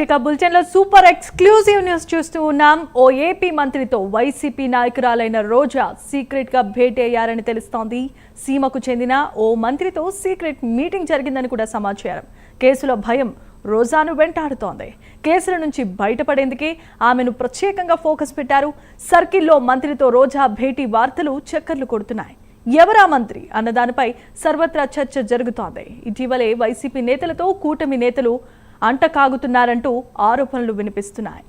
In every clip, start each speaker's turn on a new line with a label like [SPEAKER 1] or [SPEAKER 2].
[SPEAKER 1] ఇక బులెటిన్ లో super exclusive news చూస్తూ ఉన్నాం. ఓ ఏపీ మంత్రితో వైసీపీ నాయకురాలైన రోజా సీక్రెట్ గా భేటీ అయ్యారని తెలుస్తోంది. సీమకు చెందిన ఓ మంత్రితో సీక్రెట్ మీటింగ్ జరిగిందని కూడా సమాచారం. కేసుల భయం రోజాను వెంటాడుతోంది. కేసుల నుంచి బయటపడేందుకే ఆమెను ప్రత్యేకంగా ఫోకస్ పెట్టారు. సర్కిల్లో మంత్రితో రోజా భేటీ వార్తలు చక్కర్లు కొడుతున్నాయి. ఎవరా మంత్రి అన్న దానిపై సర్వత్రా చర్చ జరుగుతోంది. ఇటీవలే వైసీపీ నేతలతో కూటమి నేతలు అంటకాగుతున్నారంటూ ఆరోపణలు వినిపిస్తున్నాయి.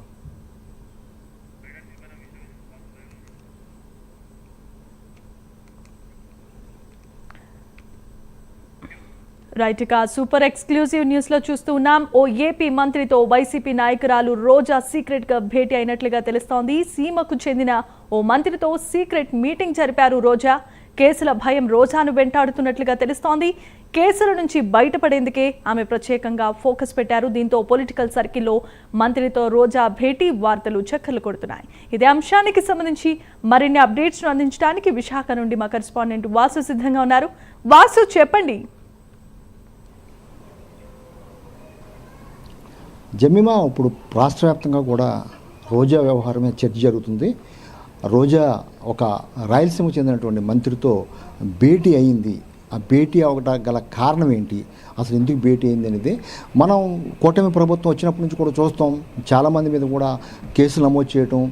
[SPEAKER 1] రైట్, ఇక సూపర్ ఎక్స్క్లూజివ్ న్యూస్ లో చూస్తూ ఉన్నాం. ఓ ఏపీ మంత్రితో వైసీపీ నాయకురాలు రోజా సీక్రెట్ గా భేటీ అయినట్లుగా తెలుస్తోంది. సీమకు చెందిన ఓ మంత్రితో సీక్రెట్ మీటింగ్ జరిపారు రోజా. కేసుల భయం రోజాను వెంటాడుతున్నట్లుగా తెలుస్తోంది. కేసుల నుంచి బయటపడేందుకే ఆమె ప్రత్యేకంగా ఫోకస్ పెట్టారు. దీంతో పొలిటికల్ సర్కిల్లో మంత్రితో రోజా భేటీ వార్తలు చక్కర్లు కొడుతున్నాయి. ఇదే అంశానికి సంబంధించి మరిన్ని అప్డేట్స్ను అందించడానికి విశాఖ నుండి మా కరెస్పాండెంట్ వాసు సిద్ధంగా ఉన్నారు. వాసు, చెప్పండి.
[SPEAKER 2] జమీమా, ఇప్పుడు రాష్ట్ర వ్యాప్తంగా కూడా రోజా వ్యవహారమే చర్చ జరుగుతుంది. రోజా ఒక రాయలసీమకు చెందినటువంటి మంత్రితో భేటీ అయింది. ఆ భేటీ అవట గల కారణం ఏంటి, అసలు ఎందుకు భేటీ అయింది అనేది మనం కూటమి ప్రభుత్వం వచ్చినప్పటి నుంచి కూడా చూస్తాం. చాలామంది మీద కూడా కేసులు నమోదు చేయటం,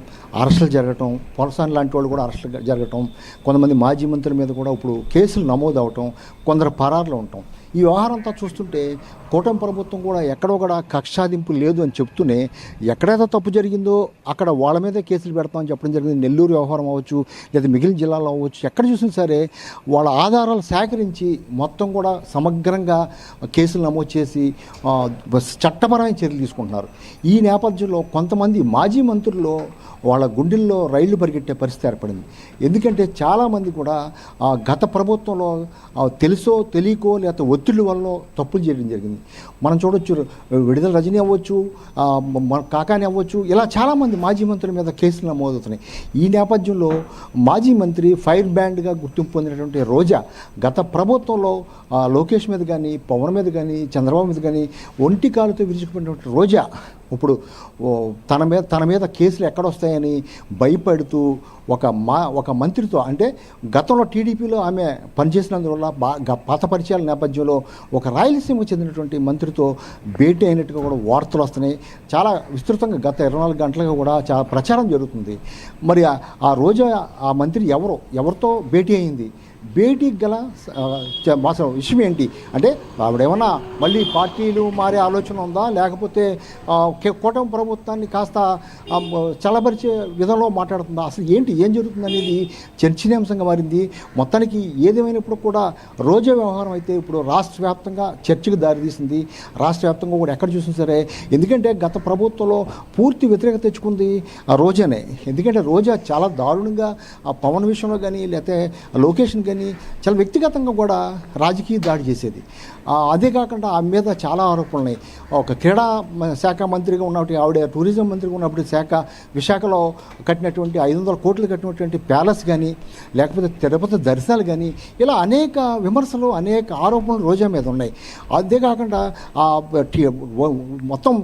[SPEAKER 2] అరెస్టులు జరగటం, పొలసాని లాంటి వాళ్ళు కూడా అరెస్టులు జరగటం, కొంతమంది మాజీ మంత్రుల మీద కూడా ఇప్పుడు కేసులు నమోదు అవటం, కొందరు పరారులో ఉండటం. ఈ వ్యవహారం అంతా చూస్తుంటే కూటమి ప్రభుత్వం కూడా ఎక్కడో కూడా కక్షాదింపు లేదు అని చెప్తూనే ఎక్కడైతే తప్పు జరిగిందో అక్కడ వాళ్ళ మీదే కేసులు పెడతామని చెప్పడం జరిగింది. నెల్లూరు వ్యవహారం అవ్వచ్చు, లేదా మిగిలిన జిల్లాలో అవ్వచ్చు, ఎక్కడ చూసినా సరే వాళ్ళ ఆధారాలు సేకరించి మొత్తం కూడా సమగ్రంగా కేసులు నమోదు చేసి చట్టపరమైన చర్యలు తీసుకుంటున్నారు. ఈ నేపథ్యంలో కొంతమంది మాజీ మంత్రుల్లో వాళ్ళ గుండెల్లో రైళ్లు పరిగెట్టే పరిస్థితి ఏర్పడింది. ఎందుకంటే చాలామంది కూడా గత ప్రభుత్వంలో తెలుసో తెలియకో లేకపోతే ఒత్తిడి వల్ల తప్పులు చేయడం జరిగింది. మనం చూడొచ్చు, విడుదల రజనీ అవ్వచ్చు, కాకాని అవ్వచ్చు, ఇలా చాలామంది మాజీ మంత్రుల మీద కేసులు నమోదవుతున్నాయి. ఈ నేపథ్యంలో మాజీ మంత్రి ఫైర్ బ్యాండ్గా గుర్తింపు పొందినటువంటి రోజా గత ప్రభుత్వంలో లోకేష్ మీద కానీ, పవన్ మీద కానీ, చంద్రబాబు మీద కానీ ఒంటి కాలుతో విరుచుకుపోయినటువంటి రోజా ఇప్పుడు తన మీద కేసులు ఎక్కడొస్తాయని భయపడుతూ ఒక మంత్రితో, అంటే గతంలో టీడీపీలో ఆమె పనిచేసినందువల్ల పాత పరిచయాల నేపథ్యంలో ఒక రాయలసీమకు చెందినటువంటి మంత్రితో భేటీ అయినట్టుగా కూడా వార్తలు వస్తున్నాయి. చాలా విస్తృతంగా గత 24 గంటలుగా కూడా చాలా ప్రచారం జరుగుతుంది. మరి ఆ రోజు ఆ మంత్రి ఎవరితో భేటీ అయింది, భేటీకి గల అసలు విషయం ఏంటి, అంటే ఆవిడేమన్నా మళ్ళీ పార్టీలు మారే ఆలోచన ఉందా, లేకపోతే కూటమి ప్రభుత్వాన్ని కాస్త చల్లబరిచే విధంలో మాట్లాడుతుందా, అసలు ఏం జరుగుతుంది అనేది చర్చనీయాంశంగా మారింది. మొత్తానికి ఏదేమైనప్పుడు కూడా రోజా వ్యవహారం అయితే ఇప్పుడు రాష్ట్ర వ్యాప్తంగా చర్చకు దారితీసింది. రాష్ట్ర వ్యాప్తంగా కూడా ఎక్కడ చూసినా సరే, ఎందుకంటే గత ప్రభుత్వంలో పూర్తి వ్యతిరేకత తెచ్చుకుంది ఆ రోజానే. ఎందుకంటే రోజా చాలా దారుణంగా పవన్ విషయంలో కానీ, లేకపోతే లొకేషన్ కానీ చాలా వ్యక్తిగతంగా కూడా రాజకీయ దాడి చేసేది. అదే కాకుండా ఆమె మీద చాలా ఆరోపణలు ఉన్నాయి. ఒక క్రీడా శాఖ మంత్రిగా ఉన్నప్పుడు ఆవిడ టూరిజం మంత్రిగా ఉన్నప్పుడు విశాఖలో కట్టినటువంటి 500 కోట్లు కట్టినటువంటి ప్యాలెస్ కానీ, లేకపోతే తిరుపతి దర్శనాలు కానీ, ఇలా అనేక విమర్శలు, అనేక ఆరోపణలు రోజా మీద ఉన్నాయి. అదే కాకుండా మొత్తం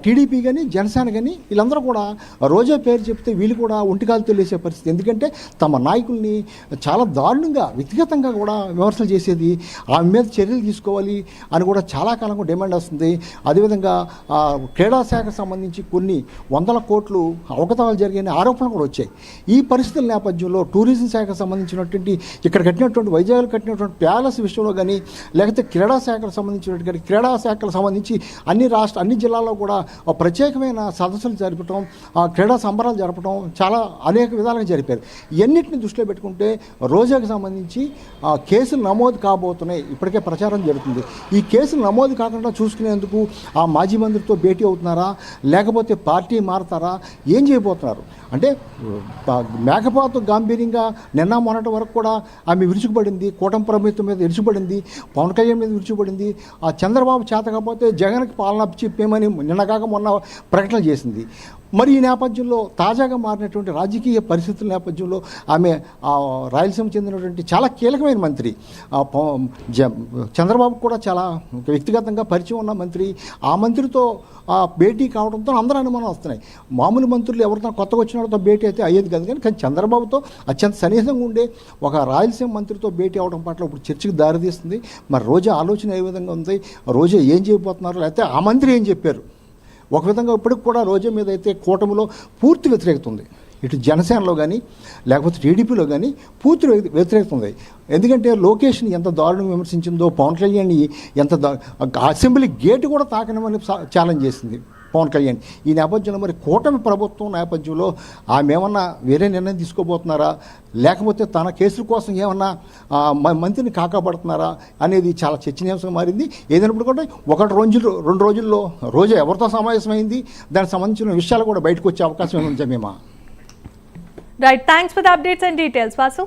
[SPEAKER 2] టీడీపీ కానీ, జనసేన కానీ వీళ్ళందరూ కూడా రోజా పేరు చెప్తే వీళ్ళు కూడా ఒంటికాలు తెలిసే పరిస్థితి. ఎందుకంటే తమ నాయకుల్ని చాలా దారుణంగా వ్యక్తిగతంగా కూడా విమర్శలు చేసేది. ఆమె మీద చర్యలు తీసుకోవాలి అని కూడా చాలా కాలంగా డిమాండ్ వస్తుంది. అదేవిధంగా క్రీడా శాఖకు సంబంధించి కొన్ని 100 కోట్లు అవకతవకలు జరిగిన ఆరోపణలు కూడా వచ్చాయి. ఈ పరిస్థితుల నేపథ్యంలో టూరిజం శాఖకు సంబంధించినటువంటి ఇక్కడ కట్టినటువంటి వైజాగ్లో కట్టినటువంటి ప్యాలెస్ విషయంలో కానీ, లేకపోతే క్రీడా శాఖకు సంబంధించినటువంటి క్రీడా శాఖలకు సంబంధించి అన్ని జిల్లాల్లో కూడా ప్రత్యేకమైన సదస్సులు జరపడం, క్రీడా సంబరాలు జరపడం చాలా అనేక విధాలుగా జరిపారు. ఇవన్నింటిని దృష్టిలో పెట్టుకుంటే రోజాకు సంబంధించి కేసులు నమోదు కాబోతున్నాయి. ఇప్పటికే ప్రచారం జరుగుతుంది. ఈ కేసులు నమోదు కాకుండా చూసుకునేందుకు ఆ మాజీ మంత్రితో భేటీ అవుతున్నారా, లేకపోతే పార్టీ మారుతారా, ఏం చేయబోతున్నారు అంటే మేకపోతు గాంభీర్యంగా నిన్న మొన్నటి వరకు కూడా ఆమె విరుచుకుపడింది. కూటమి ప్రభుత్వం మీద విరుచుకుపడింది, పవన్ కళ్యాణ్ మీద విరుచుకుపడింది. ఆ చంద్రబాబు చేత కాకపోతే జగన్కి పాలన చెప్పేమని నిన్నగాక మొన్న ప్రకటన చేసింది. మరి ఈ నేపథ్యంలో తాజాగా మారినటువంటి రాజకీయ పరిస్థితుల నేపథ్యంలో ఆమె రాయలసీమ చెందినటువంటి చాలా కీలకమైన మంత్రి, చంద్రబాబు కూడా చాలా వ్యక్తిగతంగా పరిచయం ఉన్న మంత్రి. ఆ మంత్రితో భేటీ కావడంతో అందరూ అనుమానం వస్తున్నాయి. మామూలు మంత్రులు ఎవరితో కొత్తగా వచ్చిన వాళ్ళతో భేటీ అయితే అయ్యేది కాదు, కానీ చంద్రబాబుతో అత్యంత సన్నిహితంగా ఉండే ఒక రాయలసీమ మంత్రితో భేటీ అవడం పట్ల ఇప్పుడు చర్చకు దారితీస్తుంది. మరి రోజా ఆలోచన ఏ విధంగా ఉంది, రోజా ఏం చేయబోతున్నారు, లేకపోతే ఆ మంత్రి ఏం చెప్పారు? ఒక విధంగా ఇప్పటికి కూడా రోజా మీద అయితే కూటమిలో పూర్తి వ్యతిరేకత ఉంది. ఇటు జనసేనలో కానీ లేకపోతే టీడీపీలో కానీ పూర్తి వ్యతిరేకత ఉంది. ఎందుకంటే లోకేష్ని ఎంత దారుణంగా విమర్శించిందో, పవన్ కళ్యాణ్ ఎంత అసెంబ్లీ గేటు కూడా తాకనమని ఛాలెంజ్ చేసింది పవన్ కళ్యాణ్. ఈ నేపథ్యంలో మరి కూటమి ప్రభుత్వం నేపథ్యంలో ఆమె ఏమన్నా వేరే నిర్ణయం తీసుకోబోతున్నారా, లేకపోతే తన కేసుల కోసం ఏమన్నా మంత్రిని కాకాపడుతున్నారా అనేది చాలా చర్చనీయాంశంగా మారింది. ఏదైనప్పుడు కూడా 2 రోజుల్లో రోజా ఎవరితో సమావేశమైంది, దానికి సంబంధించిన విషయాలు కూడా బయటకు వచ్చే అవకాశం ఉంది. Jemimah.
[SPEAKER 1] Right, thanks for the updates and details Vasu.